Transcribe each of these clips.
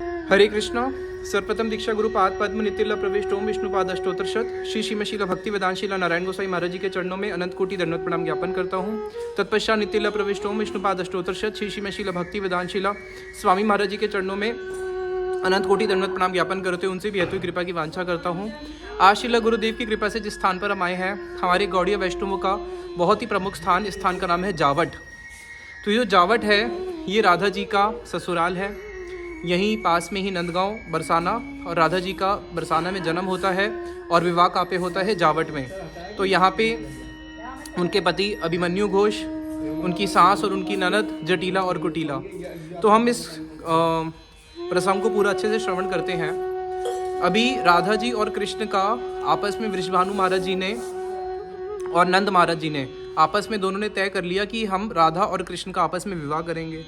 हरे कृष्णा। सर्वप्रथम दीक्षा गुरु पाद पद्म नितिल्ला प्रविष्ट ओम विष्णुपाद अष्टोत्तरशत श्री श्रीमशीला भक्ति वेदांशीला नारायण गोसाई महाराज जी के चरणों में अनंत कोटि दंडवत प्रणाम ज्ञापन करता हूँ। तत्पश्चात नितिल्ला प्रविष्ट ओम विष्णुपाद अष्टोत्तरशत श्री श्रीमशीला भक्ति वेदांशीला स्वामी महाराज जी के चरणों में अनंत कोटि दंडवत प्रणाम ज्ञापन करते हुए उनसे भी हेतु कृपा की वांछा करता हूँ। आज शिला गुरुदेव की कृपा से जिस स्थान पर हम आए हैं, हमारे गौड़ीय वैष्णवों का बहुत ही प्रमुख स्थान, इस स्थान का नाम है जावट। तो ये जो जावट है, ये राधा जी का ससुराल है। यहीं पास में ही नंदगांव बरसाना और राधा जी का बरसाना में जन्म होता है और विवाह कहाँ पे होता है? जावट में। तो यहाँ पे उनके पति अभिमन्यु घोष, उनकी सास और उनकी ननद जटिला और कुटिला। तो हम इस प्रसंग को पूरा अच्छे से श्रवण करते हैं। अभी राधा जी और कृष्ण का आपस में वृषभानु महाराज जी ने और नंद महाराज जी ने आपस में दोनों ने तय कर लिया कि हम राधा और कृष्ण का आपस में विवाह करेंगे।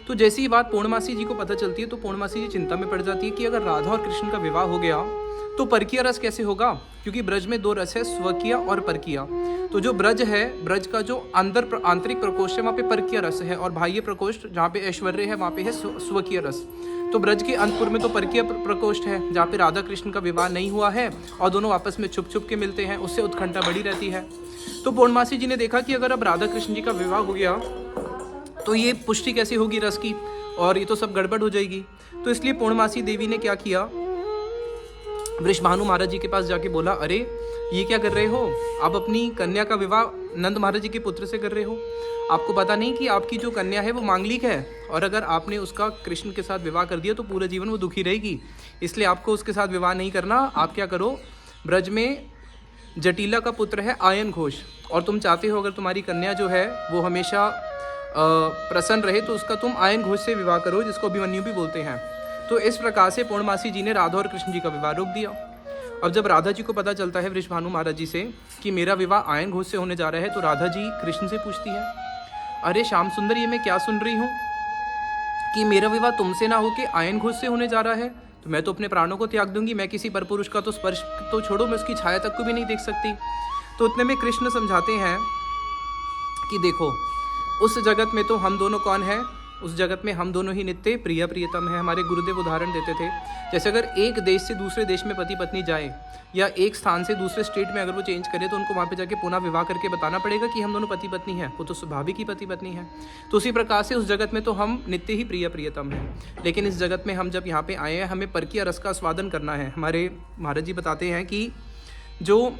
तो जैसी ही बात पूर्णमासी जी को पता चलती है तो पूर्णमासी जी चिंता में पड़ जाती है कि अगर राधा और कृष्ण का विवाह हो गया तो परकीय रस कैसे होगा, क्योंकि ब्रज में दो रस है, स्वकीय और परकीय। तो जो ब्रज है, ब्रज का जो आंतरिक प्रकोष्ठ है वहाँ पे परकीय रस है, और बाह्य प्रकोष्ठ जहाँ पे ऐश्वर्य है वहाँ पे है स्वकीय रस। तो ब्रज के अंतपुर में तो परकीय प्रकोष्ठ है जहाँ पे राधा कृष्ण का विवाह नहीं हुआ है और दोनों आपस में छुप छुप के मिलते हैं, उससे उत्कंठा बढ़ी रहती है। तो पूर्णमासी जी ने देखा कि अगर अब राधा कृष्ण जी का विवाह हो गया तो ये पुष्टि कैसे होगी रस की, और ये तो सब गड़बड़ हो जाएगी। तो इसलिए पूर्णमासी देवी ने क्या किया, वृषभानु महाराज जी के पास जाके बोला, अरे ये क्या कर रहे हो, आप अपनी कन्या का विवाह नंद महाराज जी के पुत्र से कर रहे हो। आपको पता नहीं कि आपकी जो कन्या है वो मांगलिक है, और अगर आपने उसका कृष्ण के साथ विवाह कर दिया तो पूरा जीवन वो दुखी रहेगी। इसलिए आपको उसके साथ विवाह नहीं करना। आप क्या करो, ब्रज में जटिला का पुत्र है आयन घोष, और तुम चाहते हो अगर तुम्हारी कन्या जो है वो हमेशा प्रसन्न रहे तो उसका तुम आयन घोष से विवाह करो, जिसको अभिमन्यु भी बोलते हैं। तो इस प्रकार से पूर्णमासी जी ने राधा और कृष्ण जी का विवाह रोक दिया। अब जब राधा जी को पता चलता है वृषभानु महाराज जी से कि मेरा विवाह आयन घोष से होने जा रहा है, तो राधा जी कृष्ण से पूछती है, अरे श्याम सुंदर, ये मैं क्या सुन रही हूँ कि मेरा विवाह तुमसे ना होके आयन घोष से होने जा रहा है। तो मैं तो अपने प्राणों को त्याग दूंगी, मैं किसी परपुरुष का तो स्पर्श तो छोड़ो, मैं उसकी छाया तक को भी नहीं देख सकती। तो उतने में कृष्ण समझाते हैं कि देखो, उस जगत में तो हम दोनों कौन है, उस जगत में हम दोनों ही नित्य प्रिय प्रियतम है। हमारे गुरुदेव उदाहरण देते थे, जैसे अगर एक देश से दूसरे देश में पति पत्नी जाए, या एक स्थान से दूसरे स्टेट में अगर वो चेंज करे, तो उनको वहाँ पे जाके पुनः विवाह करके बताना पड़ेगा कि हम दोनों पति पत्नी हैं। वो तो स्वाभाविक ही पति पत्नी है। तो उसी प्रकार से उस जगत में तो हम नित्य ही प्रिय प्रियतम हैं, लेकिन इस जगत में हम जब यहाँ पे आए हैं, हमें परकीय रस का स्वादन करना है। हमारे महाराज जी बताते हैं कि जो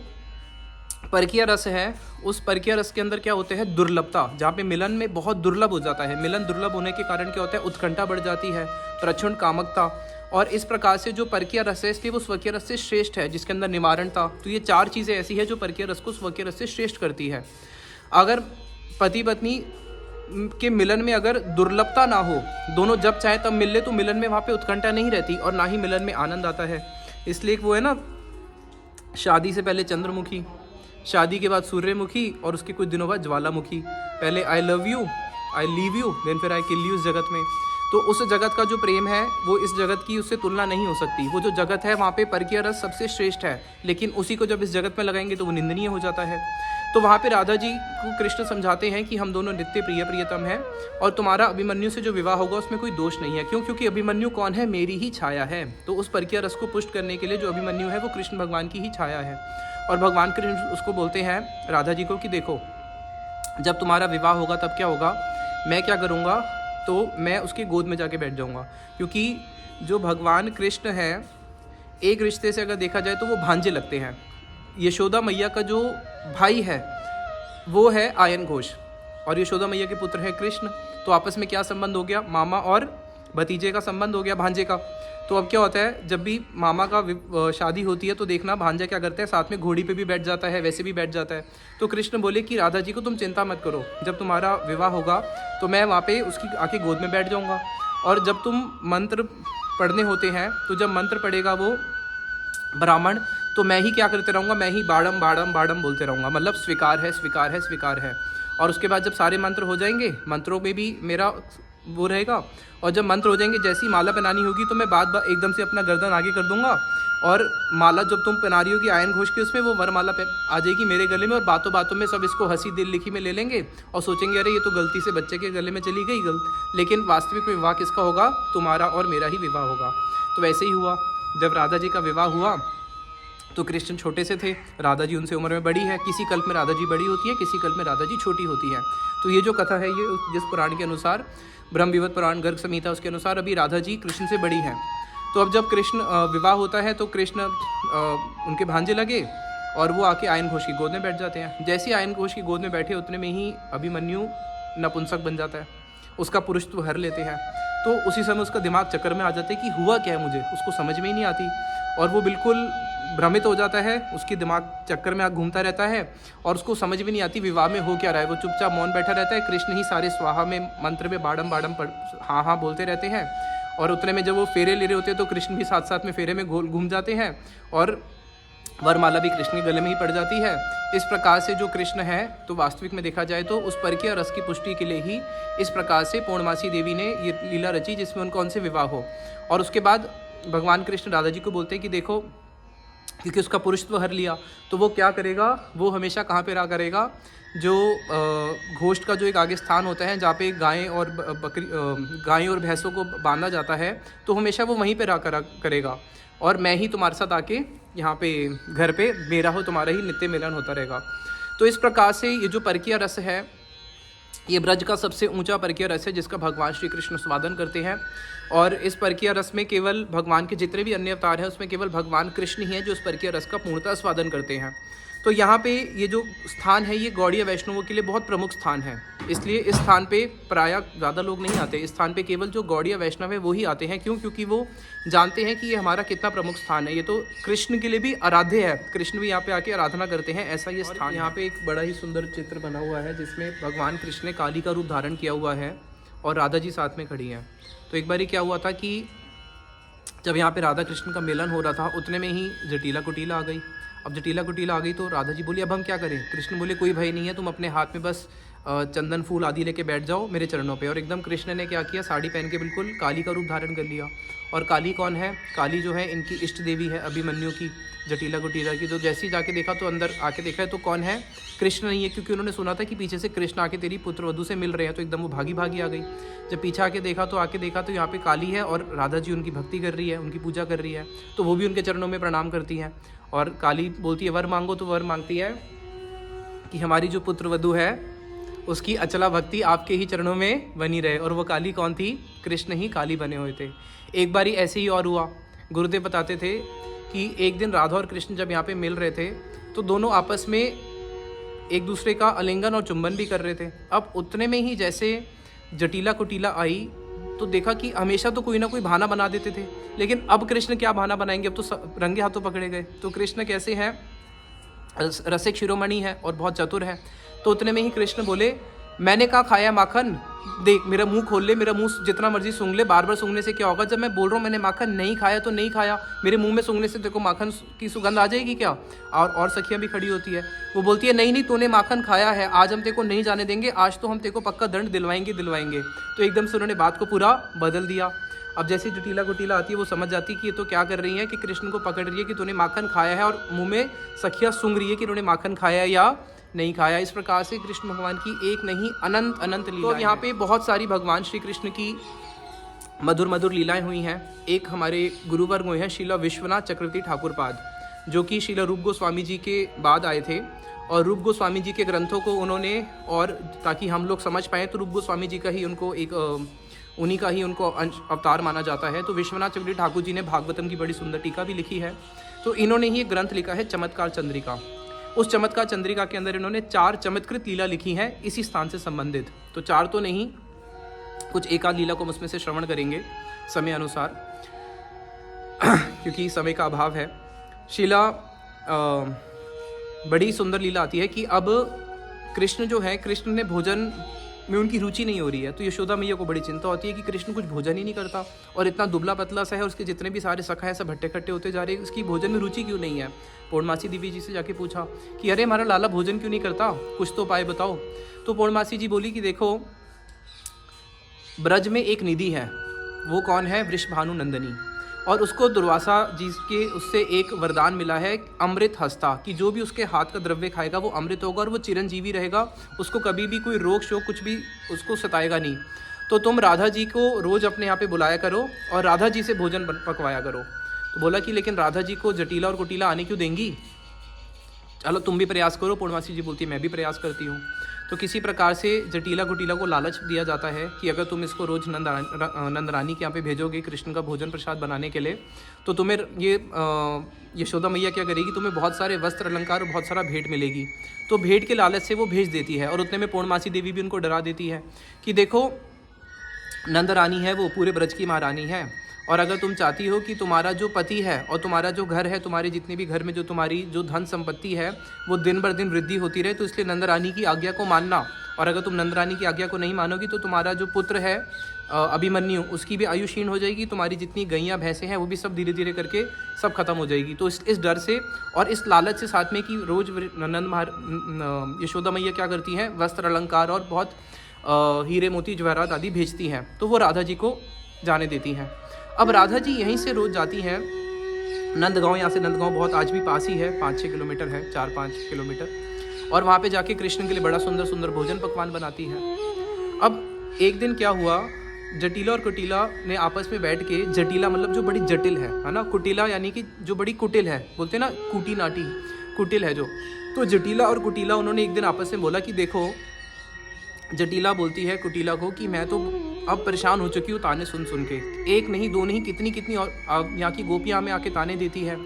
परकीय रस है, उस परकीय रस के अंदर क्या होते हैं, दुर्लभता, जहाँ पे मिलन में बहुत दुर्लभ हो जाता है। मिलन दुर्लभ होने के कारण क्या होता है, उत्कंठा बढ़ जाती है, प्रचुर कामकता, और इस प्रकार से जो परकीय रस है इसलिए वो स्वकीय रस से श्रेष्ठ है, जिसके अंदर निवारणता। तो ये चार चीज़ें ऐसी है जो परकीय रस को स्वकीय रस से श्रेष्ठ करती है। अगर पति पत्नी के मिलन में अगर दुर्लभता ना हो, दोनों जब चाहे तब मिल ले, तो मिलन में वहाँ पे उत्कंठा नहीं रहती और ना ही मिलन में आनंद आता है। इसलिए वो है ना, शादी से पहले चंद्रमुखी, शादी के बाद सूर्यमुखी, और उसके कुछ दिनों बाद ज्वालामुखी। पहले I love you, I leave you, then फिर आई किल यू। इस जगत में तो उस जगत का जो प्रेम है वो इस जगत की उससे तुलना नहीं हो सकती। वो जो जगत है वहाँ पे परकीय रस सबसे श्रेष्ठ है, लेकिन उसी को जब इस जगत में लगाएंगे तो वो निंदनीय हो जाता है। तो वहाँ पे राधा जी को कृष्ण समझाते हैं कि हम दोनों नित्य प्रिय प्रियतम हैं, और तुम्हारा अभिमन्यु से जो विवाह होगा उसमें कोई दोष नहीं है। क्यों? क्योंकि अभिमन्यु कौन है, मेरी ही छाया है। तो उस परकीय रस को पुष्ट करने के लिए जो अभिमन्यु है वो कृष्ण भगवान की ही छाया है। और भगवान कृष्ण उसको बोलते हैं राधा जी को कि देखो, जब तुम्हारा विवाह होगा तब क्या होगा, मैं क्या करूँगा, तो मैं उसकी गोद में जाके बैठ जाऊँगा। क्योंकि जो भगवान कृष्ण हैं, एक रिश्ते से अगर देखा जाए तो वो भांजे लगते हैं। यशोदा मैया का जो भाई है वो है आयन घोष, और यशोदा मैया के पुत्र है कृष्ण। तो आपस में क्या संबंध हो गया, मामा और भतीजे का संबंध हो गया, भांजे का। तो अब क्या होता है, जब भी मामा का शादी होती है तो देखना भांजा क्या करता है, साथ में घोड़ी पे भी बैठ जाता है, वैसे भी बैठ जाता है। तो कृष्ण बोले कि राधा जी को तुम चिंता मत करो, जब तुम्हारा विवाह होगा तो मैं वहाँ पे उसकी आके गोद में बैठ जाऊँगा। और जब तुम मंत्र पढ़ने होते हैं, तो जब मंत्र पढ़ेगा वो ब्राह्मण, तो मैं ही क्या करते रहूँगा, मैं ही बाड़म बाड़म बाड़म बोलते रहूँगा, मतलब स्वीकार है स्वीकार है स्वीकार है। और उसके बाद जब सारे मंत्र हो जाएंगे, मंत्रों में भी मेरा वो रहेगा। और जब मंत्र हो जाएंगे, जैसी माला पहनानी होगी तो मैं बात एकदम से अपना गर्दन आगे कर दूंगा और माला जब तुम पहना रही होगी आयन घोष की, उसमें वो वरमाला पे आ जाएगी मेरे गले में, और बातों बातों में सब इसको हंसी दिल लिखी में ले लेंगे और सोचेंगे अरे ये तो गलती से बच्चे के गले में चली गई लेकिन वास्तविक में विवाह किसका होगा? तुम्हारा और मेरा ही विवाह होगा। तो वैसे ही हुआ। जब राधा जी का विवाह हुआ तो कृष्ण छोटे से थे, राधा जी उनसे उम्र में बड़ी है। किसी कल्प में राधा जी बड़ी होती है, किसी कल्प में राधा जी छोटी होती है। तो ये जो कथा है, ये जिस पुराण के अनुसार, ब्रह्म विवत पुराण गर्ग संहिता, उसके अनुसार अभी राधा जी कृष्ण से बड़ी हैं। तो अब जब कृष्ण विवाह होता है तो कृष्ण उनके भांजे लगे और वो आके आयन घोष की गोद में बैठ जाते हैं। जैसे ही आयन घोष की गोद में बैठे उतने में ही अभिमन्यु नपुंसक बन जाता है, उसका पुरुषत्व हर लेते हैं। तो उसी समय उसका दिमाग चक्कर में आ जाता है कि हुआ क्या है, मुझे उसको समझ में ही नहीं आती और वो बिल्कुल भ्रमित हो जाता है, उसकी दिमाग चक्कर में घूमता रहता है और उसको समझ भी नहीं आती विवाह में हो क्या रहा है। वो चुपचाप मौन बैठा रहता है। कृष्ण ही सारे स्वाहा में मंत्र में बाड़म बाड़म हाँ हाँ बोलते रहते हैं और उतने में जब वो फेरे ले रहे होते हैं तो कृष्ण भी साथ साथ में फेरे में घूम जाते हैं और वरमाला भी कृष्ण के गले में ही पड़ जाती है। इस प्रकार से जो कृष्ण है, तो वास्तविक में देखा जाए तो उस परकीय रस की पुष्टि के लिए ही इस प्रकार से पूर्णमासी देवी ने ये लीला रची जिसमें उनका उनसे विवाह हो। और उसके बाद भगवान कृष्ण राधा जी को बोलते हैं कि देखो, क्योंकि उसका पुरुषत्व हर लिया तो वो क्या करेगा, वो हमेशा कहाँ पे रहा करेगा, जो घोष्ट का जो एक आगे स्थान होता है जहाँ पे गायें और गायें और भैंसों को बांधा जाता है, तो हमेशा वो वहीं पे रहा करेगा और मैं ही तुम्हारे साथ आके यहाँ पे घर पे मेरा हो तुम्हारा ही नित्य मिलन होता रहेगा। तो इस प्रकार से ये जो परकीय रस है, ये ब्रज का सबसे ऊंचा परकीय रस है जिसका भगवान श्री कृष्ण स्वादन करते हैं। और इस परकीय रस में केवल भगवान के जितने भी अन्य अवतार हैं उसमें केवल भगवान कृष्ण ही हैं जो इस परकीय रस का पूर्णतः स्वादन करते हैं। तो यहाँ पे ये जो स्थान है ये गौड़ीय वैष्णवों के लिए बहुत प्रमुख स्थान है, इसलिए इस स्थान पे प्रायः ज़्यादा लोग नहीं आते। इस स्थान पे केवल जो गौड़ीय वैष्णव है वो ही आते हैं। क्यों? क्योंकि वो जानते हैं कि ये हमारा कितना प्रमुख स्थान है, ये तो कृष्ण के लिए भी आराध्य है, कृष्ण भी यहाँ पे आके आराधना करते हैं, ऐसा ये स्थान। यहाँ पे एक बड़ा ही सुंदर चित्र बना हुआ है जिसमें भगवान कृष्ण ने काली का रूप धारण किया हुआ है और राधा जी साथ में खड़ी हैं। तो एक बार क्या हुआ था कि जब यहाँ पे राधा कृष्ण का मिलन हो रहा था उतने में ही जटिला कुटीला आ गई। अब जटिला कुटीला आ गई तो राधा जी बोली अब हम क्या करें? कृष्ण बोले कोई भय नहीं है, तुम अपने हाथ में बस चंदन फूल आदि लेके बैठ जाओ मेरे चरणों पे। और एकदम कृष्ण ने क्या किया, साड़ी पहन के बिल्कुल काली का रूप धारण कर लिया। और काली कौन है? काली जो है इनकी इष्ट देवी है अभिमन्यु की, जटिला कुटीला की। तो जैसे ही जाके देखा तो अंदर आके देखा है तो कौन है? कृष्ण नहीं है, क्योंकि उन्होंने सुना था कि पीछे से कृष्ण आके तेरी पुत्र वधू से मिल रहे हैं। तो एकदम वो भागी भागी आ गई। जब पीछे आके देखा तो यहाँ पे काली है और राधा जी उनकी भक्ति कर रही है, उनकी पूजा कर रही है। तो वो भी उनके चरणों में प्रणाम करती हैं और काली बोलती है वर मांगो, तो वर मांगती है कि हमारी जो पुत्र वधू है उसकी अचला भक्ति आपके ही चरणों में बनी रहे। और वो काली कौन थी? कृष्ण ही काली बने हुए थे। एक बारी ऐसे ही और हुआ, गुरुदेव बताते थे कि एक दिन राधा और कृष्ण जब यहाँ पे मिल रहे थे तो दोनों आपस में एक दूसरे का आलिंगन और चुंबन भी कर रहे थे। अब उतने में ही जैसे जटिला कुटीला आई तो देखा कि हमेशा तो कोई ना कोई बहाना बना देते थे, लेकिन अब कृष्ण क्या बहाना बनाएंगे, अब तो रंगे हाथों पकड़े गए। तो कृष्ण कैसे हैं? रसिक शिरोमणि है और बहुत चतुर है। तो उतने में ही कृष्ण बोले मैंने कहा खाया माखन, देख मेरा मुंह खोल ले, मेरा मुंह जितना मर्जी सूंघ ले, बार बार सूंघने से क्या होगा? जब मैं बोल रहा हूँ मैंने माखन नहीं खाया तो नहीं खाया, मेरे मुंह में सूंघने से देखो माखन की सुगंध आ जाएगी क्या? और सखियाँ भी खड़ी होती है, वो बोलती है नहीं नहीं तूने माखन खाया है, आज हम तेरे को नहीं जाने देंगे, आज तो हम तेरे को पक्का दंड दिलवाएंगे। तो एकदम से उन्होंने बात को पूरा बदल दिया। अब जैसे जटिला कुटीला आती है वो समझ जाती है कि ये तो क्या कर रही है कि कृष्ण को पकड़ रही है कि तूने माखन खाया है, और मुंह में सखियाँ सूंघ रही है कि उन्होंने माखन खाया है या नहीं खाया। इस प्रकार से कृष्ण भगवान की एक नहीं अनंत अनंत लीला। तो यहाँ पे बहुत सारी भगवान श्री कृष्ण की मधुर मधुर लीलाएं हुई हैं। एक हमारे गुरुवर्ग हुए हैं शीला विश्वनाथ चक्रवर्ती ठाकुर पाद, जो कि शीला रूप गोस्वामी जी के बाद आए थे। और रूप गोस्वामी जी के ग्रंथों को उन्होंने, और ताकि हम लोग समझ पाएँ तो रूप गोस्वामी जी का ही उनको उन्हीं का ही उनको अवतार माना जाता है। तो विश्वनाथ चक्रवर्ती ठाकुर जी ने भागवतम की बड़ी सुंदर टीका भी लिखी है। तो इन्होंने ही एक ग्रंथ लिखा है चमत्कार चंद्रिका। उस चमत्कार चंद्रिका के अंदर इन्होंने 4 चमत्कृत लीला लिखी हैं इसी स्थान से संबंधित। तो 4 तो नहीं, कुछ एक आध लीला को हम उसमें से श्रवण करेंगे समय अनुसार क्योंकि समय का अभाव है। शीला बड़ी सुंदर लीला आती है कि अब कृष्ण जो है, कृष्ण ने भोजन में उनकी रुचि नहीं हो रही है। तो यशोदा मैया को बड़ी चिंता होती है कि कृष्ण कुछ भोजन ही नहीं करता और इतना दुबला पतला सा है, उसके जितने भी सारे सखा है सब हट्टे खट्टे होते जा रहे हैं, उसकी भोजन में रुचि क्यों नहीं है। पूर्णमासी देवी जी से जाके पूछा कि अरे हमारा लाला भोजन क्यों नहीं करता, कुछ तो उपाय बताओ। तो पूर्णमासी जी बोली कि देखो ब्रज में एक निधि है, वो कौन है? वृषभानु नंदिनी। और उसको दुर्वासा जी के उससे एक वरदान मिला है अमृत हस्ता, कि जो भी उसके हाथ का द्रव्य खाएगा वो अमृत होगा और वो चिरंजीवी रहेगा, उसको कभी भी कोई रोग शोक कुछ भी उसको सताएगा नहीं। तो तुम राधा जी को रोज़ अपने यहाँ पे बुलाया करो और राधा जी से भोजन पकवाया करो। तो बोला कि लेकिन राधा जी को जटिला और कुटिला आने क्यों देंगी? चलो तुम भी प्रयास करो। पूर्णमासी जी बोलती है मैं भी प्रयास करती हूँ। तो किसी प्रकार से जटिला कुटिला को लालच दिया जाता है कि अगर तुम इसको रोज़ नंद रानी के यहाँ पे भेजोगे कृष्ण का भोजन प्रसाद बनाने के लिए, तो तुम्हें ये यशोदा मैया क्या करेगी, तुम्हें बहुत सारे वस्त्र अलंकार और बहुत सारा भेंट मिलेगी। तो भेंट के लालच से वो भेज देती है। और उतने में पूर्णमासी देवी भी उनको डरा देती है कि देखो नंद रानी है वो पूरे ब्रज की महारानी है, और अगर तुम चाहती हो कि तुम्हारा जो पति है और तुम्हारा जो घर है, तुम्हारे जितने भी घर में जो तुम्हारी जो धन संपत्ति है वो दिन बर दिन वृद्धि होती रहे, तो इसलिए नंद रानी की आज्ञा को मानना। और अगर तुम नंद रानी की आज्ञा को नहीं मानोगी तो तुम्हारा जो पुत्र है अभिमन्यु, उसकी भी आयु क्षीण हो जाएगी, तुम्हारी जितनी गैयाँ भैंसें हैं वो भी सब धीरे धीरे करके सब खत्म हो जाएगी। तो इस डर से और इस लालच से साथ में कि रोज़ यशोदा मैया क्या करती हैं, वस्त्र अलंकार और बहुत हीरे मोती जवाहरात आदि भेजती हैं, तो वो राधा जी को जाने देती हैं। अब राधा जी यहीं से रोज़ जाती हैं नंदगांव। यहाँ से नंदगांव बहुत आज भी पास ही है, 5-6 किलोमीटर है, 4-5 किलोमीटर। और वहाँ पे जाके कृष्ण के लिए बड़ा सुंदर सुंदर भोजन पकवान बनाती है। अब एक दिन क्या हुआ, जटिला और कुटिला ने आपस में बैठ के, जटिला मतलब जो बड़ी जटिल है ना, कुटिला यानी कि जो बड़ी कुटिल है, बोलते हैं ना कुटी नाटी, कुटिल है जो। तो जटिला और कुटिला उन्होंने एक दिन आपस में बोला कि देखो, जटिला बोलती है कुटिला को कि मैं तो अब परेशान हो चुकी हूँ ताने सुन सुन के, एक नहीं दो नहीं कितनी और यहाँ की गोपियाँ हमें आके ताने देती है,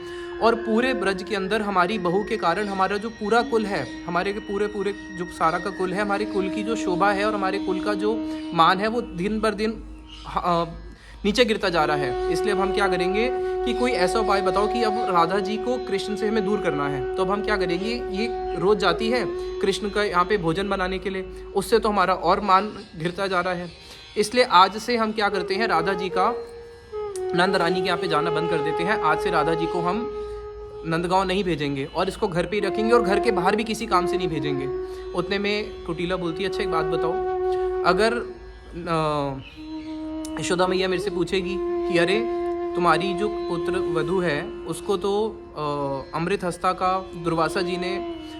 और पूरे ब्रज के अंदर हमारी बहू के कारण हमारा जो पूरा कुल है, हमारे के पूरे जो सारा का कुल है, हमारे कुल की जो शोभा है और हमारे कुल का जो मान है वो दिन बर दिन नीचे गिरता जा रहा है। इसलिए अब हम क्या करेंगे कि कोई ऐसा उपाय बताओ कि अब राधा जी को कृष्ण से हमें दूर करना है। तो अब हम क्या करेंगे, ये रोज़ जाती है कृष्ण का यहाँ पे भोजन बनाने के लिए, उससे तो हमारा और मान गिरता जा रहा है। इसलिए आज से हम क्या करते हैं, राधा जी का नंद रानी के यहाँ पे जाना बंद कर देते हैं। आज से राधा जी को हम नंदगांव नहीं भेजेंगे और इसको घर पे ही रखेंगे और घर के बाहर भी किसी काम से नहीं भेजेंगे। उतने में कुटिला बोलती है, अच्छा एक बात बताओ, अगर यशोदा मैया मेरे से पूछेगी कि अरे तुम्हारी जो पुत्र वधू है उसको तो अमृत हस्ता का दुर्वासा जी ने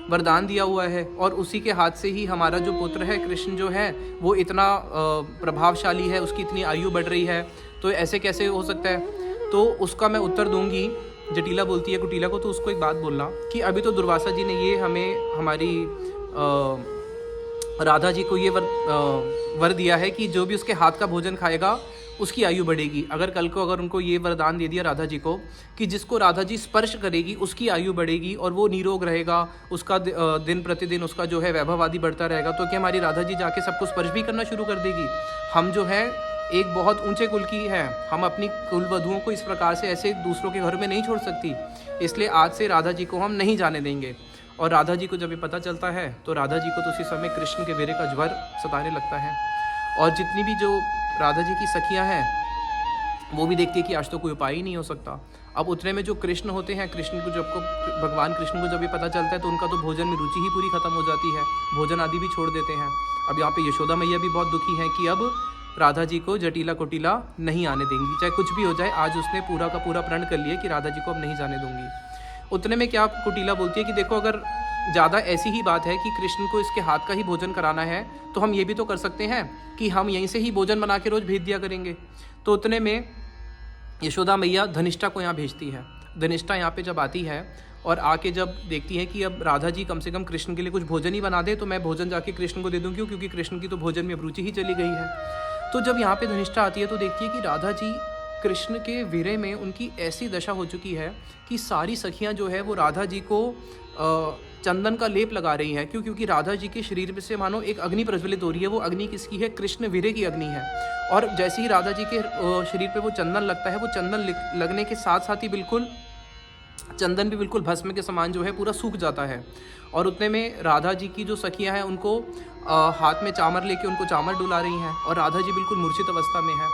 वरदान दिया हुआ है और उसी के हाथ से ही हमारा जो पुत्र है कृष्ण जो है वो इतना प्रभावशाली है, उसकी इतनी आयु बढ़ रही है, तो ऐसे कैसे हो सकता है? तो उसका मैं उत्तर दूंगी। जटिला बोलती है कुटिला को, तो उसको एक बात बोलना कि अभी तो दुर्वासा जी ने ये हमें हमारी राधा जी को ये वर दिया है कि जो भी उसके हाथ का भोजन खाएगा उसकी आयु बढ़ेगी। अगर कल को अगर उनको ये वरदान दे दिया राधा जी को कि जिसको राधा जी स्पर्श करेगी उसकी आयु बढ़ेगी और वो निरोग रहेगा, उसका दिन प्रतिदिन उसका जो है वैभव आदि बढ़ता रहेगा, तो क्या हमारी राधा जी जाके सबको स्पर्श भी करना शुरू कर देगी? हम जो है एक बहुत ऊंचे कुल की है, हम अपनी कुल वधुओं को इस प्रकार से ऐसे दूसरों के घर में नहीं छोड़ सकती, इसलिए आज से राधा जी को हम नहीं जाने देंगे। और राधा जी को जब ये पता चलता है तो राधा जी को तो उसी समय कृष्ण के वीर्य का ज्वर सताने लगता है। और जितनी भी जो राधा जी की सखियां हैं वो भी देखती है कि आज तो कोई उपाय ही नहीं हो सकता। अब उतने में जो कृष्ण होते हैं, कृष्ण को जब भगवान कृष्ण को जब ये पता चलता है तो उनका तो भोजन में रुचि ही पूरी खत्म हो जाती है, भोजन आदि भी छोड़ देते हैं। अब यहाँ पे यशोदा मैया भी बहुत दुखी हैं कि अब राधा जी को जटिला कुटिला नहीं आने देंगी, चाहे कुछ भी हो जाए। आज उसने पूरा का पूरा प्रण कर लिया कि राधा जी को अब नहीं जाने दूंगी। उतने में क्या कुटिला बोलती है कि देखो, अगर ज़्यादा ऐसी ही बात है कि कृष्ण को इसके हाथ का ही भोजन कराना है तो हम ये भी तो कर सकते हैं कि हम यहीं से ही भोजन बना के रोज़ भेज दिया करेंगे। तो उतने में यशोदा मैया धनिष्ठा को यहाँ भेजती है। धनिष्ठा यहाँ पे जब आती है और आके जब देखती है कि अब राधा जी कम से कम कृष्ण के लिए कुछ भोजन ही बना दे तो मैं भोजन जाके कृष्ण को दे दूँ, क्योंकि कृष्ण की तो भोजन में रुचि ही चली गई है। तो जब यहाँ पे धनिष्ठा आती है तो देखती है कि राधा जी कृष्ण के वीरे में उनकी ऐसी दशा हो चुकी है कि सारी सखियाँ जो है वो राधा जी को चंदन का लेप लगा रही हैं। क्यों? क्योंकि राधा जी के शरीर से मानो एक अग्नि प्रज्वलित हो रही है। वो अग्नि किसकी है? कृष्ण वीरे की अग्नि है। और जैसे ही राधा जी के शरीर पे वो चंदन लगता है, वो चंदन लगने के साथ साथ ही बिल्कुल चंदन भी बिल्कुल भस्म के समान जो है पूरा सूख जाता है। और उतने में राधा जी की जो सखियां हैं उनको हाथ में चामर लेके उनको चामर डुला रही हैं और राधा जी बिल्कुल मूर्छित अवस्था में है।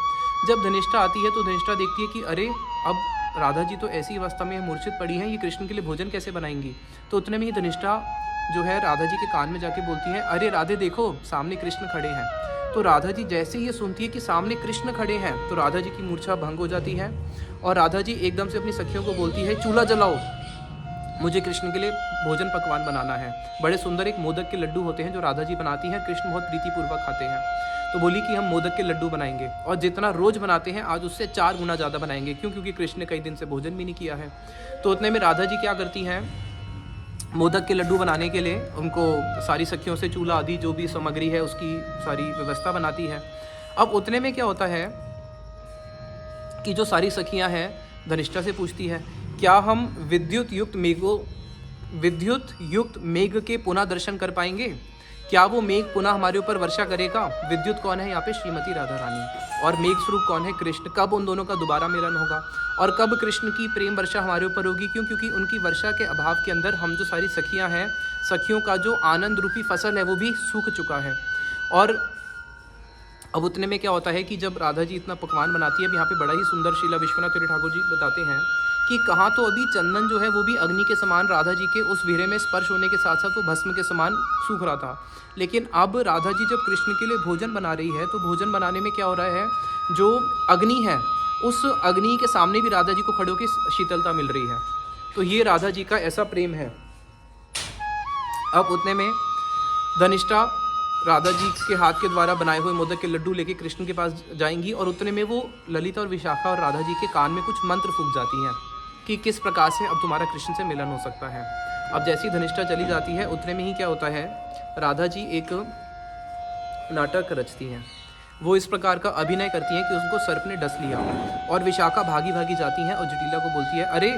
जब धनिष्ठा आती है तो धनिष्ठा देखती है कि अरे अब राधा जी तो ऐसी अवस्था में मूर्छित पड़ी हैं, ये कृष्ण के लिए भोजन कैसे बनाएंगी। तो उतने में ही धनिष्ठा जो है राधा जी के कान में जाके बोलती है, अरे राधे देखो सामने कृष्ण खड़े हैं। तो राधा जी जैसे ही ये सुनती है कि सामने कृष्ण खड़े हैं तो राधा जी की मूर्छा भंग हो जाती है और राधा जी एकदम से अपनी सखियों को बोलती है, चूल्हा जलाओ, मुझे कृष्ण के लिए भोजन पकवान बनाना है। बड़े सुंदर एक मोदक के लड्डू होते हैं जो राधा जी बनाती हैं, कृष्ण बहुत प्रीतिपूर्वक खाते हैं। तो बोली कि हम मोदक के लड्डू बनाएंगे और जितना रोज बनाते हैं आज उससे 4 गुना ज़्यादा बनाएंगे। क्यों? क्योंकि कृष्ण ने कई दिन से भोजन भी नहीं किया है। तो उतने में राधा जी क्या करती हैं, मोदक के लड्डू बनाने के लिए उनको सारी सखियों से चूल्हा आदि जो भी सामग्री है उसकी सारी व्यवस्था बनाती है। अब उतने में क्या होता है कि जो सारी सखियां हैं धनिष्ठा से पूछती है, क्या हम विद्युत युक्त मेघ के पुनः दर्शन कर पाएंगे? क्या वो मेघ पुनः हमारे ऊपर वर्षा करेगा? विद्युत कौन है यहाँ पे? श्रीमती राधा रानी। और मेघ स्वरूप कौन है? कृष्ण। कब उन दोनों का दोबारा मिलन होगा और कब कृष्ण की प्रेम वर्षा हमारे ऊपर होगी? क्यों? क्योंकि उनकी वर्षा के अभाव के अंदर हम जो सारी सखियां हैं, सखियों का जो आनंद रूपी फसल है वो भी सूख चुका है। और अब उतने में क्या होता है कि जब राधा जी इतना पकवान बनाती है, अब यहाँ पे बड़ा ही सुंदर शीला विश्वनाथ ठाकुर जी बताते हैं कि कहाँ तो अभी चंदन जो है वो भी अग्नि के समान राधा जी के उस वीरे में स्पर्श होने के साथ साथ वो भस्म के समान सूख रहा था। लेकिन अब राधा जी जब कृष्ण के लिए भोजन बना रही है तो भोजन बनाने में क्या हो रहा है, जो अग्नि है उस अग्नि के सामने भी राधा जी को खड़े होकर शीतलता मिल रही है। तो ये राधा जी का ऐसा प्रेम है। अब उतने में धनिष्ठा राधा जी के हाथ के द्वारा बनाए हुए मोदक के लड्डू लेके कृष्ण के पास जाएंगी और उतने में वो ललिता और विशाखा और राधा जी के कान में कुछ मंत्र फूंक जाती हैं कि किस प्रकार से अब तुम्हारा कृष्ण से मिलन हो सकता है। अब जैसी धनिष्ठा चली जाती है उतने में ही क्या होता है, राधा जी एक नाटक रचती हैं। वो इस प्रकार का अभिनय करती हैं कि उनको सर्प ने डस लिया और विशाखा भागी भागी जाती हैं और जटिला को बोलती है, अरे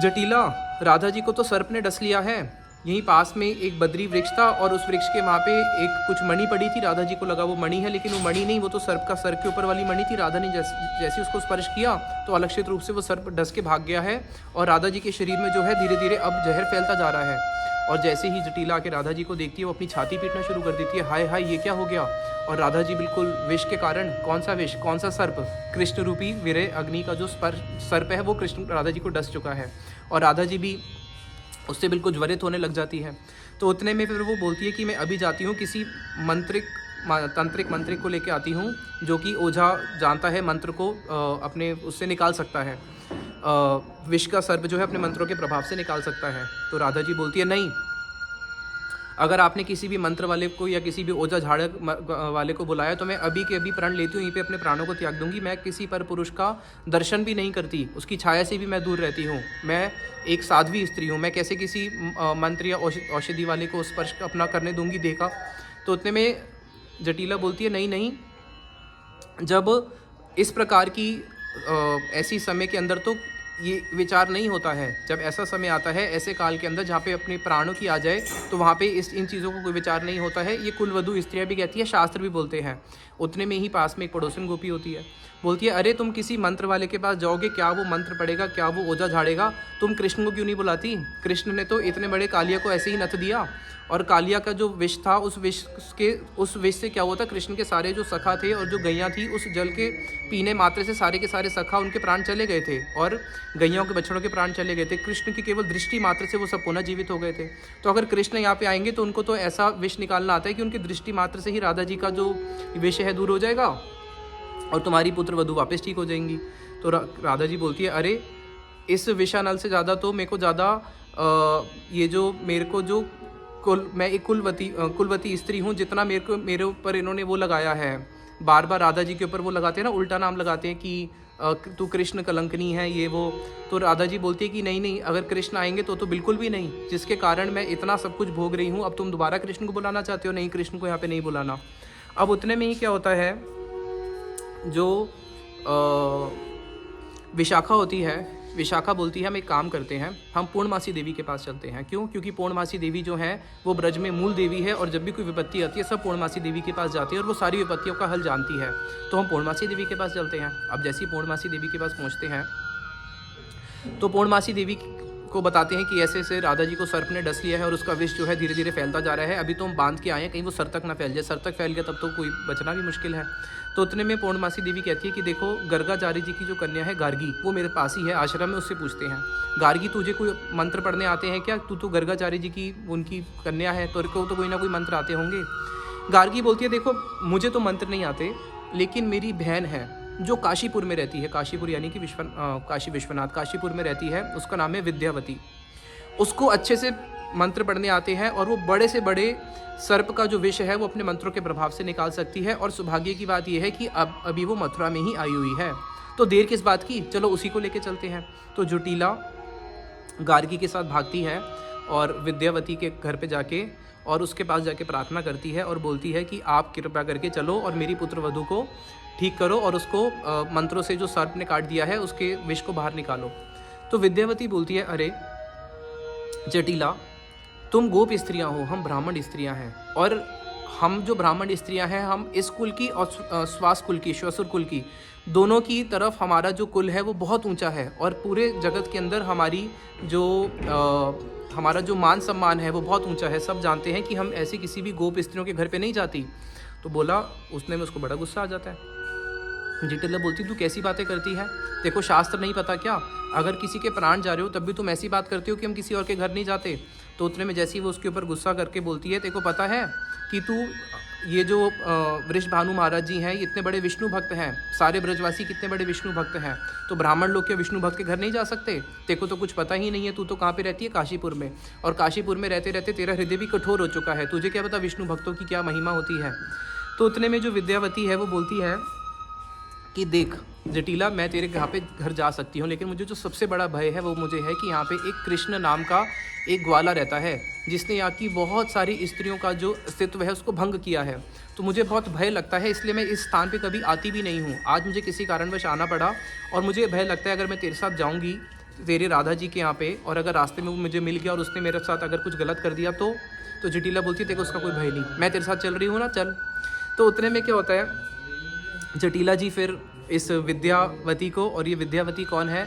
जटिला, राधा जी को तो सर्प ने डस लिया है। यहीं पास में एक बद्री वृक्ष था और उस वृक्ष के वहाँ पे एक कुछ मणि पड़ी थी, राधा जी को लगा वो मणि है, लेकिन वो मणि नहीं, वो तो सर्प का सर के ऊपर वाली मणि थी। राधा ने जैसे उसको स्पर्श किया तो अलक्षित रूप से वो सर्प डस के भाग गया है और राधा जी के शरीर में जो है धीरे धीरे अब जहर फैलता जा रहा है। और जैसे ही जटिला आके राधा जी को देखती है वो अपनी छाती पीटना शुरू कर देती है, हाय हाय ये क्या हो गया। और राधा जी बिल्कुल विष के कारण, कौन सा विष, कौन सा सर्प, कृष्ण रूपी वीरे अग्नि का जो सर्प है वो कृष्ण राधा जी को डस चुका है और राधा जी भी उससे बिल्कुल ज्वरित होने लग जाती है। तो उतने में फिर वो बोलती है कि मैं अभी जाती हूँ, किसी तांत्रिक मंत्रिक को लेके आती हूँ जो कि ओझा जानता है मंत्र को अपने उससे निकाल सकता है, विष का सर्प जो है अपने मंत्रों के प्रभाव से निकाल सकता है। तो राधा जी बोलती है, नहीं, अगर आपने किसी भी मंत्र वाले को या किसी भी ओझा झाड़क वाले को बुलाया तो मैं अभी के अभी प्रण लेती हूँ, यहीं पे अपने प्राणों को त्याग दूंगी। मैं किसी पर पुरुष का दर्शन भी नहीं करती, उसकी छाया से भी मैं दूर रहती हूँ। मैं एक साध्वी स्त्री हूँ, मैं कैसे किसी मंत्र या औषधि वाले को स्पर्श अपना करने दूंगी देखा। तो उतने में जटिला बोलती है, नहीं नहीं, जब इस प्रकार की ऐसी समय के अंदर तो ये विचार नहीं होता है। जब ऐसा समय आता है ऐसे काल के अंदर जहाँ पे अपने प्राणों की आ जाए तो वहाँ पे इन चीज़ों को कोई विचार नहीं होता है। ये कुलवधू स्त्रियाँ भी कहती है, शास्त्र भी बोलते हैं। उतने में ही पास में एक पड़ोसन गोपी होती है, बोलती है, अरे तुम किसी मंत्र वाले के पास जाओगे, क्या वो मंत्र पड़ेगा, क्या वो ओझा झाड़ेगा, तुम कृष्ण को क्यों नहीं बुलाती? कृष्ण ने तो इतने बड़े कालिया को ऐसे ही नथ दिया और कालिया का जो विष था उस विष से क्या हुआ था, कृष्ण के सारे जो सखा थे और जो गैया थी उस जल के पीने मात्र से सारे के सारे सखा उनके प्राण चले गए थे और गैयाओं के बछड़ों के प्राण चले गए थे। कृष्ण की केवल दृष्टि मात्र से वो सब पुनः जीवित हो गए थे। तो अगर कृष्ण यहाँ पे आएंगे तो उनको तो ऐसा विष निकालना आता है कि उनकी दृष्टि मात्र से ही राधा जी का जो विष है दूर हो जाएगा और तुम्हारी पुत्र वधू वापस ठीक हो जाएंगी। तो राधा जी बोलती है, अरे इस विषानल से ज़्यादा तो मेरे को ज़्यादा ये जो मेरे को जो मैं एक कुलवती स्त्री हूँ, जितना मेरे ऊपर इन्होंने वो लगाया है, बार बार राधा जी के ऊपर वो लगाते हैं ना, उल्टा नाम लगाते हैं कि तू कृष्ण कलंकनी है ये वो। तो राधा जी बोलती है कि नहीं नहीं, अगर कृष्ण आएंगे तो बिल्कुल भी नहीं, जिसके कारण मैं इतना सब कुछ भोग रही हूँ। अब तुम दोबारा कृष्ण को बुलाना चाहते हो? नहीं, कृष्ण को यहाँ पे नहीं बुलाना। अब उतने में ही क्या होता है, जो विशाखा होती है, विशाखा बोलती है, हम एक काम करते हैं, हम पूर्णमासी देवी के पास चलते हैं। क्यों? क्योंकि पूर्णमासी देवी जो है वो ब्रज में मूल देवी है और जब भी कोई विपत्ति आती है सब पूर्णमासी देवी के पास जाती है और वो सारी विपत्तियों का हल जानती है। तो हम पूर्णमासी देवी के पास चलते हैं। अब जैसे ही पूर्णमासी देवी के पास पहुँचते हैं तो पूर्णमासी देवी को बताते हैं कि ऐसे ऐसे राधा जी को सर्प ने डस लिया है और उसका विष जो है धीरे धीरे फैलता जा रहा है। अभी तो हम बांध के आए हैं, कहीं वो सर तक ना फैल जाए, सर तक फैल गया तब तो कोई बचना भी मुश्किल है। तो उतने में पूर्णमासी देवी कहती है कि देखो, गर्गाचार्य जी की जो कन्या है गार्गी, वो मेरे पास ही है आश्रम में, उससे पूछते हैं, गार्गी तुझे कोई मंत्र पढ़ने आते हैं क्या? तू तो गर्गाचार्य जी की उनकी कन्या है, तो को तो कोई ना कोई मंत्र आते होंगे। गार्गी बोलती है देखो मुझे तो मंत्र नहीं आते, लेकिन मेरी बहन है जो काशीपुर में रहती है, काशीपुर यानी कि काशी विश्वनाथ, काशीपुर में रहती है, उसका नाम है विद्यावती। उसको अच्छे से मंत्र पढ़ने आते हैं और वो बड़े से बड़े सर्प का जो विष है वो अपने मंत्रों के प्रभाव से निकाल सकती है। और सौभाग्य की बात यह है कि अभी वो मथुरा में ही आई हुई है, तो देर किस बात की, चलो उसी को लेके चलते हैं। तो जटिला गार्गी के साथ भागती है और विद्यावती के घर पे जाके और उसके पास जाके प्रार्थना करती है और बोलती है कि आप कृपा करके चलो और मेरी पुत्र वधू को ठीक करो और उसको मंत्रों से जो सर्प ने काट दिया है उसके विष को बाहर निकालो। तो विद्यावती बोलती है अरे जटिला, तुम गोप स्त्रियां हो, हम ब्राह्मण स्त्रियां हैं, और हम जो ब्राह्मण स्त्रियां हैं हम इस कुल की और श्वास कुल की, श्वसुर कुल की, दोनों की तरफ हमारा जो कुल है वो बहुत ऊंचा है और पूरे जगत के अंदर हमारा जो मान सम्मान है वो बहुत ऊंचा है। सब जानते हैं कि हम ऐसे किसी भी गोप स्त्रियों के घर पे नहीं जाती। तो बोला, उसने में उसको बड़ा गुस्सा आ जाता है। जटिला बोलती तू कैसी बातें करती है, देखो शास्त्र नहीं पता क्या, अगर किसी के प्राण जा रहे हो तब भी तुम ऐसी बात करती हो कि हम किसी और के घर नहीं जाते। तो उतने में जैसे ही वो उसके ऊपर गुस्सा करके बोलती है, तेको पता है कि तू ये जो वृषभानु महाराज जी हैं, ये इतने बड़े विष्णु भक्त हैं, सारे ब्रजवासी कितने बड़े विष्णु भक्त हैं, तो ब्राह्मण लोग क्या विष्णु भक्त के घर नहीं जा सकते? तेको तो कुछ पता ही नहीं है, तू तो कहाँ पे रहती है, काशीपुर में, और काशीपुर में रहते रहते तेरा हृदय भी कठोर हो चुका है, तुझे क्या पता विष्णु भक्तों की क्या महिमा होती है। तो उतने में जो विद्यावती है वो बोलती है कि देख जटिला, मैं तेरे घर जा सकती हूँ, लेकिन मुझे जो सबसे बड़ा भय है वो मुझे है कि यहाँ पे एक कृष्ण नाम का एक ग्वाला रहता है जिसने यहाँ की बहुत सारी स्त्रियों का जो अस्तित्व है उसको भंग किया है। तो मुझे बहुत भय लगता है, इसलिए मैं इस स्थान पे कभी आती भी नहीं हूँ। आज मुझे किसी कारणवश आना पड़ा और मुझे भय लगता है अगर मैं तेरे साथ जाऊँगी तेरे राधा जी के यहाँ पे, और अगर रास्ते में वो मुझे मिल गया और उसने मेरे साथ अगर कुछ गलत कर दिया तो जटिला बोलती है देखो उसका कोई भय नहीं, मैं तेरे साथ चल रही हूँ ना, चल। तो उतने में क्या होता है, जटिला जी फिर इस विद्यावती को, और ये विद्यावती कौन है,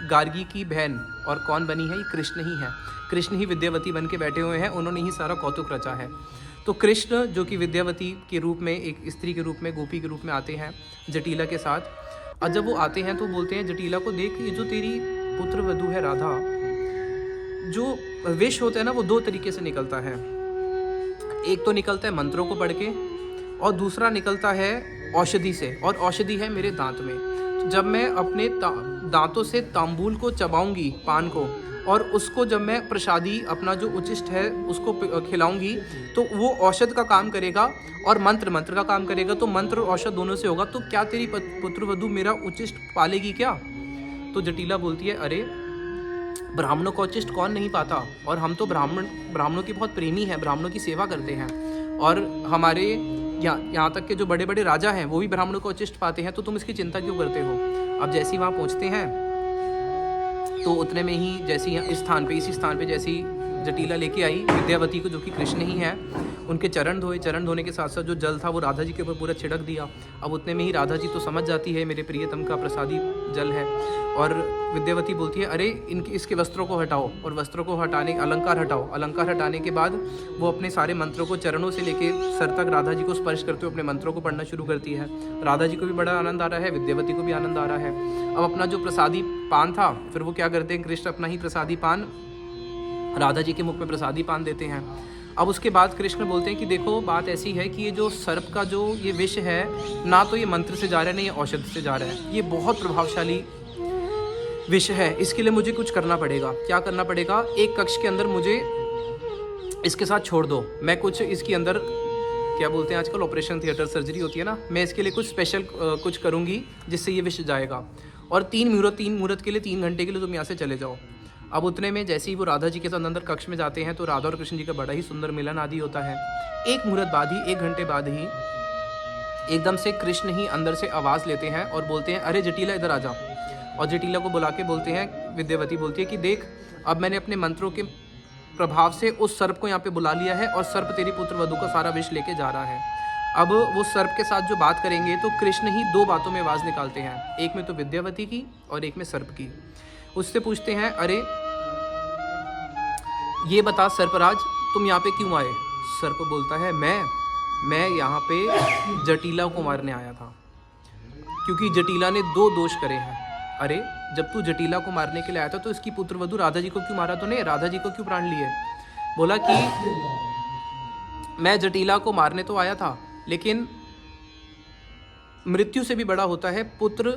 गार्गी की बहन, और कौन बनी है, ये कृष्ण ही है। कृष्ण ही विद्यावती बन के बैठे हुए हैं, उन्होंने ही सारा कौतुक रचा है। तो कृष्ण जो कि विद्यावती के रूप में, एक स्त्री के रूप में, गोपी के रूप में आते हैं जटिला के साथ। और जब वो आते हैं तो बोलते हैं जटिला को, देख ये जो तेरी पुत्र वधू है राधा, जो विष होता है ना वो दो तरीके से निकलता है। एक तो निकलता है मंत्रों को पढ़ के, और दूसरा निकलता है औषधि से, और औषधि है मेरे दांत में। जब मैं अपने दांतों से तांबूल को चबाऊंगी, पान को, और उसको जब मैं प्रसादी अपना जो उचिष्ट है उसको खिलाऊंगी तो वो औषध का काम करेगा और मंत्र का काम करेगा। तो मंत्र और औषध दोनों से होगा। तो क्या तेरी पुत्र वधू मेरा उचिष्ट पालेगी क्या? तो जटिला बोलती है अरे ब्राह्मणों का उचिष्ट कौन नहीं पाता, और हम तो ब्राह्मणों के बहुत प्रेमी हैं, ब्राह्मणों की सेवा करते हैं, और हमारे यहाँ तक के जो बड़े बड़े राजा हैं वो भी ब्राह्मणों को उचिष्ट पाते हैं, तो तुम इसकी चिंता क्यों करते हो? अब जैसे ही वहाँ पहुँचते हैं तो उतने में ही जैसे इसी स्थान पे जैसी जटिला लेके आई विद्यावती को, जो कि कृष्ण ही है, उनके चरण धोने के साथ साथ जो जल था वो राधा जी के ऊपर पूरा छिड़क दिया। अब उतने में ही राधा जी तो समझ जाती है मेरे प्रियतम का प्रसादी जल है, और विद्यावती बोलती है अरे इसके वस्त्रों को हटाओ, और वस्त्रों को अलंकार हटाने के बाद वो अपने सारे मंत्रों को चरणों से लेके सर तक राधा जी को स्पर्श करते हुए अपने मंत्रों को पढ़ना शुरू करती है। राधा जी को भी बड़ा आनंद आ रहा है, विद्यावती को भी आनंद आ रहा है। अब अपना जो प्रसादी पान था, फिर वो क्या करते हैं, कृष्ण अपना ही प्रसादी पान राधा जी के मुख में प्रसादी पान देते हैं। अब उसके बाद कृष्ण बोलते हैं कि देखो बात ऐसी है कि ये जो सर्प का जो ये विष है, ना तो ये मंत्र से जा रहा है, ना ये औषध से जा रहा है, ये बहुत प्रभावशाली विष है। इसके लिए मुझे कुछ करना पड़ेगा। क्या करना पड़ेगा? एक कक्ष के अंदर मुझे इसके साथ छोड़ दो, मैं कुछ इसके अंदर, क्या बोलते हैं आजकल ऑपरेशन थिएटर सर्जरी होती है ना, मैं इसके लिए कुछ स्पेशल कुछ करूँगी जिससे ये विष जाएगा, और 3 मुहूर्त के लिए 3 घंटे के लिए तुम यहाँ से चले जाओ। अब उतने में जैसे ही वो राधा जी के साथ अंदर कक्ष में जाते हैं तो राधा और कृष्ण जी का बड़ा ही सुंदर मिलन आदि होता है। 1 मुहूर्त बाद ही, 1 घंटे बाद ही एकदम से कृष्ण ही अंदर से आवाज़ लेते हैं और बोलते हैं अरे जटिला इधर आ जा। और जटिला को बुला के बोलते हैं, विद्यावती बोलती है कि देख अब मैंने अपने मंत्रों के प्रभाव से उस सर्प को यहाँ पे बुला लिया है, और सर्प तेरी पुत्र वधू का सारा विष लेके जा रहा है। अब वो सर्प के साथ जो बात करेंगे तो कृष्ण ही 2 बातों में आवाज़ निकालते हैं, एक में तो विद्यावती की और एक में सर्प की। उससे पूछते हैं अरे ये बता सर्पराज, तुम यहाँ पे क्यों आए? सर्प बोलता है मैं यहाँ पे जटिला को मारने आया था, क्योंकि जटिला ने 2 दोष करे हैं। अरे जब तू जटिला को मारने के लिए आया था तो इसकी पुत्र वधू राधा जी को क्यों मारा? तो नहीं, राधा जी को क्यों प्राण लिए? बोला कि मैं जटिला को मारने तो आया था, लेकिन मृत्यु से भी बड़ा होता है पुत्र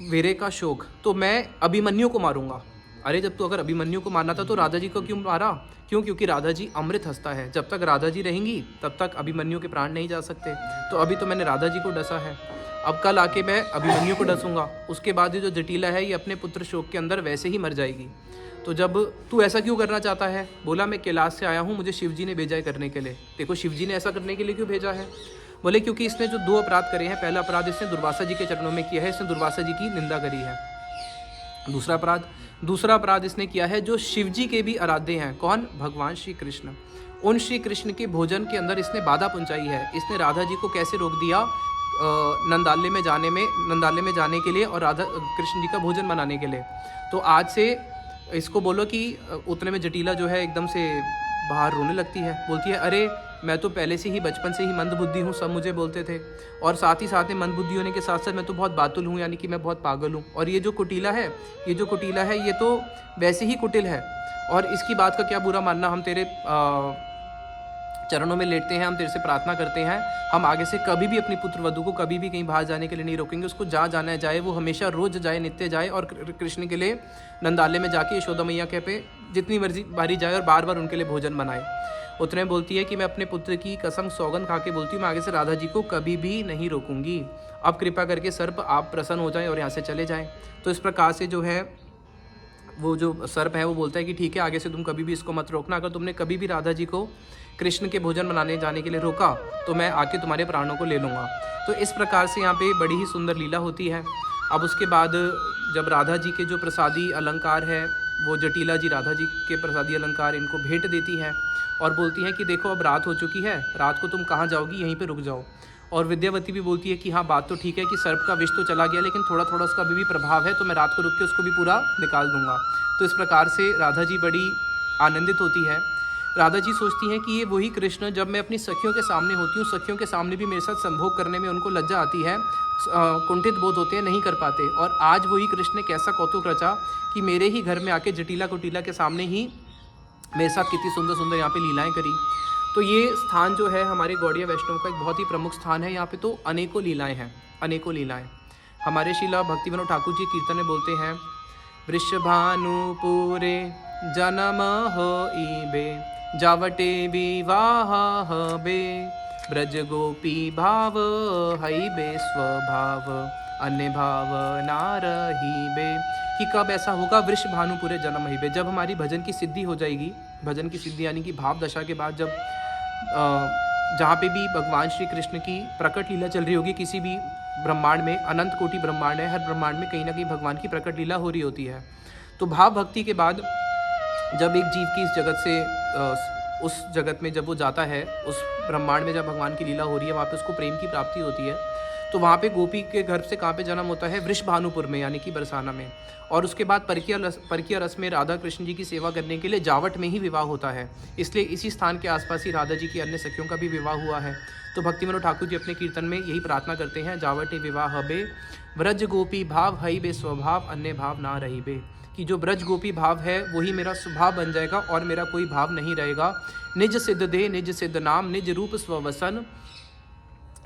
वीरे का शोक, तो मैं अभिमन्यु को मारूंगा। अरे जब तू अगर अभिमन्यु को मारना था तो राधा जी को क्यों मारा? क्यों? क्योंकि राधा जी अमृत हस्ता है, जब तक राधा जी रहेंगी तब तक अभिमन्यु के प्राण नहीं जा सकते। तो अभी तो मैंने राधा जी को डसा है, अब कल आके मैं अभिमन्यु को डसूंगा, उसके बाद ये जो जटिला है ये अपने पुत्र शोक के अंदर वैसे ही मर जाएगी। तो जब तू ऐसा क्यों करना चाहता है? बोला मैं कैलाश से आया हूँ, मुझे शिव जी ने भेजा है करने के लिए। देखो शिव जी ने ऐसा करने के लिए क्यों भेजा है? बोले क्योंकि इसने जो 2 अपराध करे हैं, पहला अपराध इसने दुर्वासा जी के चरणों में किया है, इसने दुर्वासा जी की निंदा करी है। दूसरा अपराध इसने किया है जो शिव जी के भी आराध्य हैं। कौन? भगवान श्री कृष्ण। उन श्री कृष्ण के भोजन के अंदर इसने बाधा पहुंचाई है। इसने राधा जी को कैसे रोक दिया? नंदाले में जाने के लिए और राधा कृष्ण जी का भोजन बनाने के लिए। तो आज से इसको बोलो कि उतने में जटिला जो है एकदम से बाहर रोने लगती है, बोलती है अरे मैं तो पहले से ही बचपन से ही मंदबुद्धि हूँ, सब मुझे बोलते थे, और साथ ही साथ में मंदबुद्धि होने के साथ साथ मैं तो बहुत बातुल हूँ, यानी कि मैं बहुत पागल हूँ। और ये जो कुटिला है ये तो वैसे ही कुटिल है, और इसकी बात का क्या बुरा मानना? हम तेरे चरणों में लेटते हैं, हम तेरे से प्रार्थना करते हैं, हम आगे से कभी भी अपनी पुत्र वधू को कभी भी कहीं बाहर जाने के लिए नहीं रोकेंगे। उसको जहाँ जाना है जाए, वो हमेशा रोज जाए, नित्य जाए, और कृष्ण के लिए नंदाले में जाके यशोदा मैया के पे जितनी मर्जी बारी जाए और बार बार उनके लिए भोजन बनाए। उतने बोलती है कि मैं अपने पुत्र की कसम सौगंध खा के बोलती हूँ, मैं आगे से राधा जी को कभी भी नहीं रोकूंगी। अब कृपा करके सर्प आप प्रसन्न हो जाएं और यहाँ से चले जाएं। तो इस प्रकार से जो है वो जो सर्प है वो बोलता है कि ठीक है, आगे से तुम कभी भी इसको मत रोकना। अगर तुमने कभी भी राधा जी को कृष्ण के भोजन बनाने जाने के लिए रोका तो मैं आके तुम्हारे प्राणों को ले लूँगा। तो इस प्रकार से यहाँ पे बड़ी ही सुंदर लीला होती है। अब उसके बाद जब राधा जी के जो प्रसादी अलंकार है, वो जटिला जी राधा जी के प्रसादी अलंकार इनको भेंट देती है और बोलती है कि देखो अब रात हो चुकी है, रात को तुम कहाँ जाओगी, यहीं पे रुक जाओ। और विद्यावती भी बोलती है कि हाँ बात तो ठीक है कि सर्प का विष तो चला गया, लेकिन थोड़ा थोड़ा उसका अभी भी प्रभाव है, तो मैं रात को रुक के उसको भी पूरा निकाल दूंगा। तो इस प्रकार से राधा जी बड़ी आनंदित होती है। राधा जी सोचती हैं कि ये वही कृष्ण, जब मैं अपनी सखियों के सामने होती हूँ, सखियों के सामने भी मेरे साथ संभोग करने में उनको लज्जा आती है, कुंठित बोध होते हैं, नहीं कर पाते, और आज वही कृष्ण ने कैसा कौतुक रचा कि मेरे ही घर में आके जटिला कुटिला के सामने ही मेरे साथ कितनी सुंदर सुंदर यहाँ पे लीलाएं करी। तो ये स्थान जो है हमारे गौड़िया वैष्णव का एक बहुत ही प्रमुख स्थान है। यहाँ पे तो अनेकों लीलाएं हैं, अनेकों लीलाएं। हमारे श्रीला भक्ति विनोद ठाकुर जी कीर्तन में बोलते हैं, वृषभानुपुरे जन्म होइबे, जावटे विवाह हबे, ब्रज गोपी भाव हईबे स्वभाव, अन्य भाव ना रहीबे। कि कब ऐसा होगा? वृष भानुपुरे जन्म हईबे, जब हमारी भजन की सिद्धि हो जाएगी। भजन की सिद्धि यानी कि भाव दशा के बाद, जब जहाँ पे भी भगवान श्री कृष्ण की प्रकट लीला चल रही होगी, किसी भी ब्रह्मांड में, अनंत कोटि ब्रह्मांड है, हर ब्रह्मांड में कहीं ना कहीं भगवान की प्रकट लीला हो रही होती है। तो भाव भक्ति के बाद जब एक जीव की इस जगत से उस जगत में जब वो जाता है, उस ब्रह्मांड में जब भगवान की लीला हो रही है, वहाँ पे उसको प्रेम की प्राप्ति होती है। तो वहाँ पे गोपी के घर से कहाँ पे जन्म होता है? वृषभानुपुर में, यानी कि बरसाना में। और उसके बाद परकीय रस में राधा कृष्ण जी की सेवा करने के लिए जावट में ही विवाह होता है। इसलिए इसी स्थान के आसपास ही राधा जी की अन्य सखियों का भी विवाह हुआ है। तो भक्ति विनोद ठाकुर जी अपने कीर्तन में यही प्रार्थना करते हैं, जावटे विवाह हबे, व्रज गोपी भाव हई बे स्वभाव, अन्य भाव ना रही बे। कि जो ब्रज गोपी भाव है वही मेरा स्वभाव बन जाएगा और मेरा कोई भाव नहीं रहेगा। निज सिद्ध देह निज सिद्ध नाम, निज रूप स्ववसन।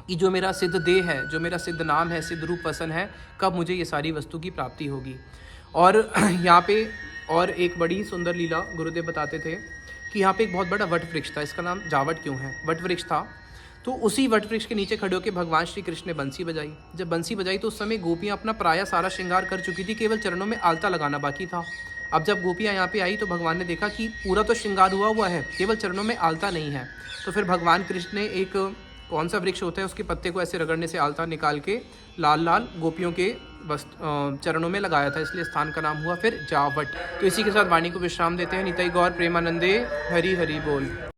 कि जो मेरा सिद्ध देह है, जो मेरा सिद्ध नाम है, सिद्ध रूप वसन है, कब मुझे ये सारी वस्तु की प्राप्ति होगी। और यहाँ पे और एक बड़ी सुंदर लीला गुरुदेव बताते थे कि यहाँ पे एक बहुत बड़ा वट वृक्ष था। इसका नाम जावट क्यों है? वट वृक्ष था, तो उसी वट वृक्ष के नीचे खड़े होकर भगवान श्री कृष्ण ने बंसी बजाई। जब बंसी बजाई तो उस समय गोपियाँ अपना प्राय सारा श्रृंगार कर चुकी थी, केवल चरणों में आलता लगाना बाकी था। अब जब गोपियाँ यहाँ पे आई तो भगवान ने देखा कि पूरा तो श्रृंगार हुआ है, केवल चरणों में आलता नहीं है। तो फिर भगवान कृष्ण ने एक कौन सा वृक्ष होता है उसके पत्ते को ऐसे रगड़ने से आलता निकाल के लाल लाल गोपियों के चरणों में लगाया था, इसलिए स्थान का नाम हुआ फिर जावट। तो इसी के साथ वाणी को विश्राम देते हैं। निताई गौर प्रेमानंदे, हरि हरि बोल।